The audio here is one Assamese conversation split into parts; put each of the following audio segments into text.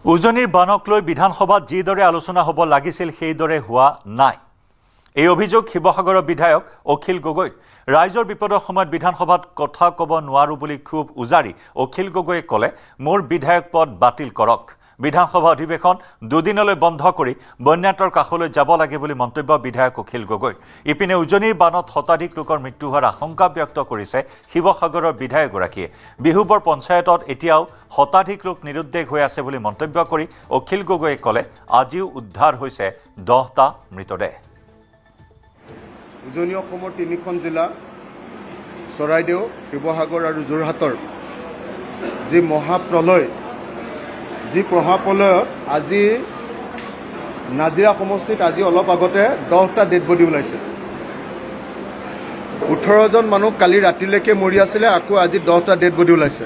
উজনিৰ বানক লৈ বিধানসভাত যিদৰে আলোচনা হ'ব লাগিছিল সেইদৰে হোৱা নাই। এই অভিযোগ শিৱসাগৰৰ বিধায়ক অখিল গগৈ। ৰাইজৰ বিপদৰ সময়ত বিধানসভাত কথা ক'ব নোৱাৰো বুলি খুব উজাৰি অখিল গগৈয়ে ক'লে, মোৰ বিধায়ক পদ বাতিল কৰক। বিধানসভা অধিৱেশন দুদিনলৈ বন্ধ কৰি বন্যাতৰ কাষলৈ যাব লাগে বুলি মন্তব্য বিধায়ক অখিল গগৈ। ইপিনে উজনিৰ বানত শতাধিক লোকৰ মৃত্যু হোৱাৰ আশংকা ব্যক্ত কৰিছে শিৱসাগৰৰ বিধায়কগৰাকীয়ে। বিহুবৰ পঞ্চায়তত এতিয়াও শতাধিক লোক নিৰুদ্দেশ হৈ আছে বুলি মন্তব্য কৰি অখিল গগৈয়ে ক'লে, আজিও উদ্ধাৰ হৈছে 10টা মৃতদেহ। উজনি অসমৰ 3খন জিলা চৰাইদেউ, শিৱসাগৰ আৰু যোৰহাটৰ যি মহাপ্ৰলয়, যি মহাপ্ৰলয়ত আজি নাজিৰা সমষ্টিত আজি অলপ আগতে 10টা ডেড বডি ওলাইছে। 18জন মানুহ কালি ৰাতিলৈকে মৰি আছিলে, আকৌ আজি 10টা ডেড বডি ওলাইছে।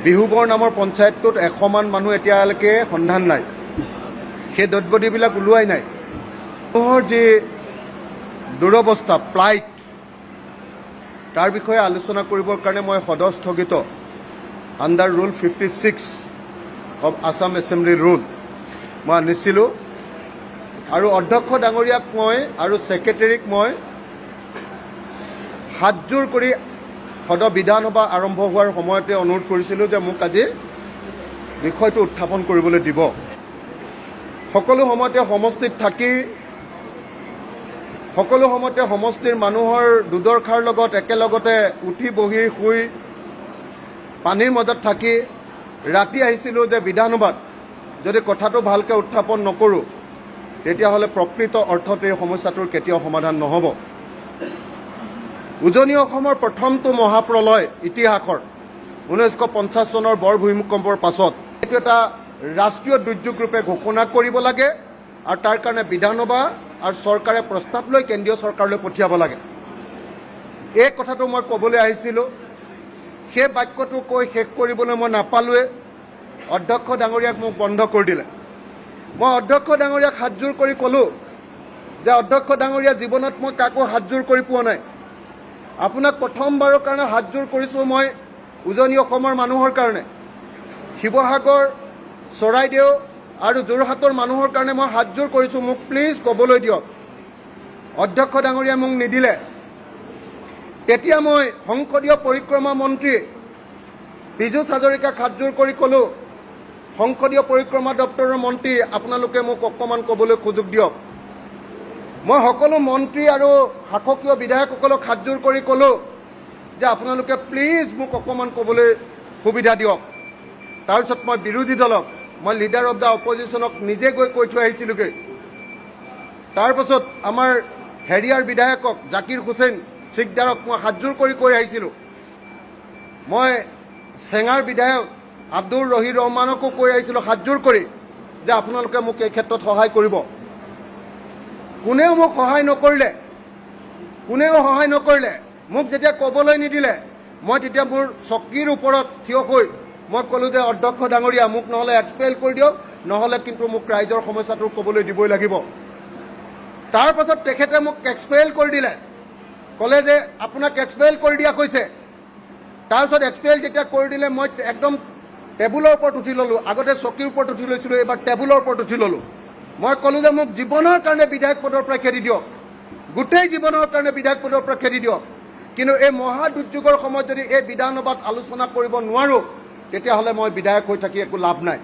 বিহুবৰ নামৰ পঞ্চায়তটোত 100মান মানুহ এতিয়ালৈকে সন্ধান নাই, সেই ডেড বডিবিলাক ওলোৱাই নাই। মানুহৰ যি দুৰৱস্থা, প্লাইট, তাৰ বিষয়ে আলোচনা কৰিবৰ কাৰণে মই সদস্থগিত under rule 56 of Assam assembly rule মই আনিছিলোঁ আৰু অধ্যক্ষ ডাঙৰীয়াক মই আৰু ছেক্ৰেটেৰীক মই হাতযোৰ কৰি বিধানসভা আৰম্ভ হোৱাৰ সময়তে অনুৰোধ কৰিছিলোঁ যে মোক আজি বিষয়টো উত্থাপন কৰিবলৈ দিব। সকলো সময়তে সমষ্টিত থাকি সকলো সময়তে সমষ্টিৰ মানুহৰ দুদৰ্শাৰ লগত একেলগতে উঠি বহি শুই পানীৰ মাজত থাকি ৰাতি আহিছিলোঁ যে বিধানসভাত যদি কথাটো ভালকৈ উত্থাপন নকৰোঁ তেতিয়াহ'লে প্ৰকৃত অৰ্থত এই সমস্যাটোৰ কেতিয়াও সমাধান নহ'ব। উজনি অসমৰ প্ৰথমটো মহাপ্ৰলয় ইতিহাসৰ 1950 চনৰ বৰ ভূমিকম্পৰ পাছত এইটো এটা ৰাষ্ট্ৰীয় দুৰ্যোগ ৰূপে ঘোষণা কৰিব লাগে আৰু তাৰ কাৰণে বিধানসভা আৰু চৰকাৰে প্ৰস্তাৱ লৈ কেন্দ্ৰীয় চৰকাৰলৈ পঠিয়াব লাগে। এই কথাটো মই ক'বলৈ আহিছিলোঁ। সেই বাক্যটো কৈ শেষ কৰিবলৈ মই নাপালোৱে। অধ্যক্ষ ডাঙৰীয়াক মোক বন্ধ কৰি দিলে। মই অধ্যক্ষ ডাঙৰীয়াক হাতযোৰ কৰি ক'লোঁ যে অধ্যক্ষ ডাঙৰীয়া, জীৱনত মই কাকো হাতযোৰ কৰি পোৱা নাই। আপোনাক প্ৰথমবাৰৰ কাৰণে হাতযোৰ কৰিছোঁ মই উজনি অসমৰ মানুহৰ কাৰণে, শিৱসাগৰ, চৰাইদেউ আৰু যোৰহাটৰ মানুহৰ কাৰণে মই হাতযোৰ কৰিছোঁ। মোক প্লিজ ক'বলৈ দিয়ক। অধ্যক্ষ ডাঙৰীয়াই মোক নিদিলে। তেতিয়া মই সংসদীয় পৰিক্ৰমা মন্ত্ৰী পীযুষ হাজৰিকাক হাতযোৰ কৰি ক'লোঁ, সংসদীয় পৰিক্ৰমা দপ্তৰৰ মন্ত্ৰী, আপোনালোকে মোক অকণমান ক'বলৈ সুযোগ দিয়ক। মই সকলো মন্ত্ৰী আৰু শাসকীয় বিধায়কসকলক হাতযোৰ কৰি ক'লোঁ যে আপোনালোকে প্লিজ মোক অকণমান ক'বলৈ সুবিধা দিয়ক। তাৰপিছত মই বিৰোধী দলক, মই লিডাৰ অফ দ্য অপজিশ্যনক নিজে গৈ কৈ থৈ আহিছিলোঁগৈ। তাৰপাছত আমাৰ হেৰিয়াৰ বিধায়কক জাকিৰ হুছেইন চিকদাৰক মই হাতযোৰ কৰি কৈ আহিছিলোঁ। মই চেঙাৰ বিধায়ক আব্দুৰ ৰহিৰ ৰহমানকো কৈ আহিছিলোঁ হাতযোৰ কৰি যে আপোনালোকে মোক এই ক্ষেত্ৰত সহায় কৰিব। কোনেও মোক সহায় নকৰিলে। মোক যেতিয়া ক'বলৈ নিদিলে, মই তেতিয়া মোৰ চকীৰ ওপৰত থিয় হৈ মই ক'লোঁ যে অধ্যক্ষ ডাঙৰীয়া, মোক নহ'লে এক্সপেল কৰি দিয়ক, নহ'লে কিন্তু মোক ৰাইজৰ সমস্যাটো ক'বলৈ দিবই লাগিব। তাৰ পাছত তেখেতে মোক এক্সপেল কৰি দিলে, ক'লে যে আপোনাক এক্সপেল কৰি দিয়া কৈছে। তাৰপিছত এক্সপেল যেতিয়া কৰি দিলে, মই একদম টেবুলৰ ওপৰত উঠি ল'লোঁ। আগতে চকীৰ ওপৰত উঠি লৈছিলোঁ, এইবাৰ টেবুলৰ ওপৰত উঠি ল'লোঁ। মই ক'লোঁ যে মোক জীৱনৰ কাৰণে বিধায়ক পদৰ পৰা খেদি দিয়ক, গোটেই জীৱনৰ কাৰণে বিধায়ক পদৰ পৰা খেদি দিয়ক। কিন্তু এই মহা দুৰ্যোগৰ সময়ত যদি এই বিধানসভাত আলোচনা কৰিব নোৱাৰোঁ তেতিয়াহ'লে মই বিধায়ক হৈ থাকি একো লাভ নাই।